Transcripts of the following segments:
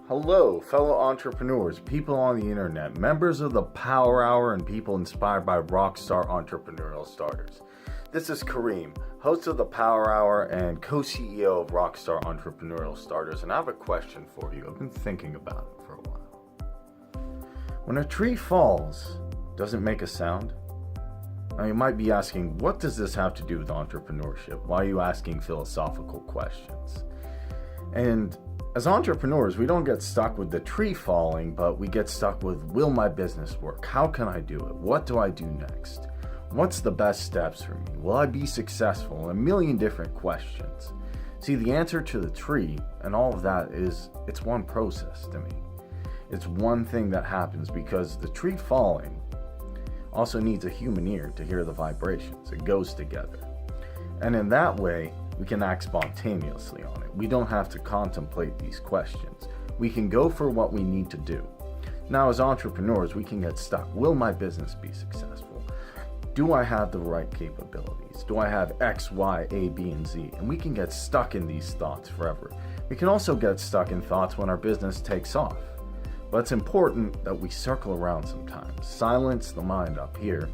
Hello, fellow entrepreneurs, people on the internet, members of the Power Hour, and people inspired by rockstar entrepreneurial starters. This is Kareem, host of the Power Hour and co-CEO of Rockstar Entrepreneurial Starters, and I have a question for you. I've been thinking about it for a while. When a tree falls, does it make a sound? Now you might be asking, what does this have to do with entrepreneurship? Why are you asking philosophical questions? And as entrepreneurs, we don't get stuck with the tree falling, but we get stuck with, will my business work? How can I do it? What do I do next? What's the best steps for me? Will I be successful? A million different questions. See, the answer to the tree and all of that is, it's one process to me. It's one thing that happens because the tree falling also needs a human ear to hear the vibrations. It goes together. And in that way, we can act spontaneously on it. We don't have to contemplate these questions. We can go for what we need to do. Now, as entrepreneurs, we can get stuck. Will my business be successful? Do I have the right capabilities? Do I have X, Y, A, B, and Z? And we can get stuck in these thoughts forever. We can also get stuck in thoughts when our business takes off. But it's important that we circle around sometimes, silence the mind up here,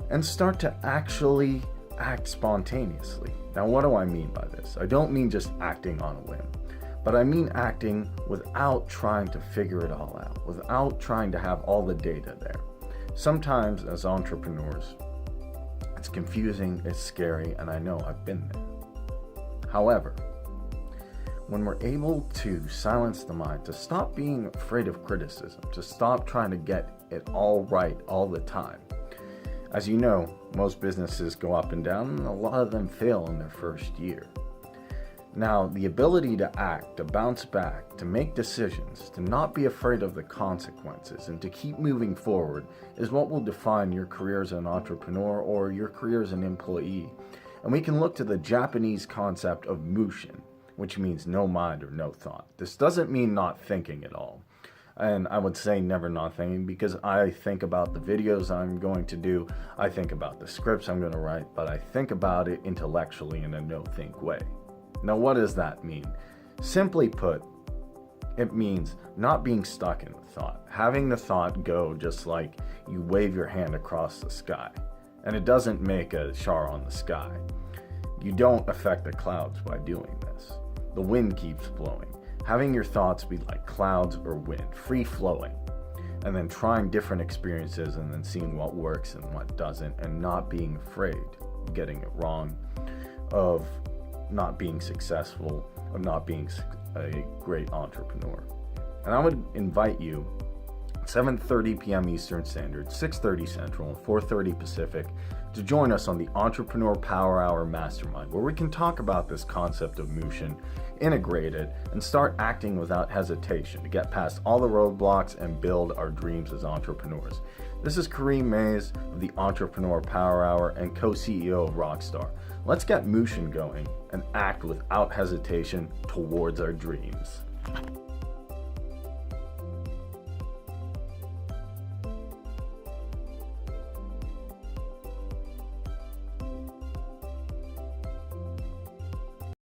and start to actually act spontaneously. Now, what do I mean by this? I don't mean just acting on a whim, but I mean acting without trying to figure it all out, without trying to have all the data there. Sometimes as entrepreneurs, it's confusing, it's scary, and I know I've been there. However, when we're able to silence the mind, to stop being afraid of criticism, to stop trying to get it all right all the time. As you know, most businesses go up and down, and a lot of them fail in their first year. Now, the ability to act, to bounce back, to make decisions, to not be afraid of the consequences, and to keep moving forward is what will define your career as an entrepreneur or your career as an employee. And we can look to the Japanese concept of Mushin, which means no mind or no thought. This doesn't mean not thinking at all. And I would say never not thinking, because I think about the videos I'm going to do, I think about the scripts I'm going to write, but I think about it intellectually in a no-think way. Now, what does that mean? Simply put, it means not being stuck in the thought, having the thought go just like you wave your hand across the sky, and it doesn't make a char on the sky. You don't affect the clouds by doing this. The wind keeps blowing. Having your thoughts be like clouds or wind, free-flowing, and then trying different experiences and then seeing what works and what doesn't, and not being afraid of getting it wrong, of not being successful, of not being a great entrepreneur. And I would invite you, 7:30 p.m. Eastern Standard, 6:30 Central, and 4:30 Pacific, to join us on the Entrepreneur Power Hour Mastermind, where we can talk about this concept of Mushin, integrate it, and start acting without hesitation to get past all the roadblocks and build our dreams as entrepreneurs. This is Kareem Mays of the Entrepreneur Power Hour and co-CEO of Rockstar. Let's get Mushin going and act without hesitation towards our dreams.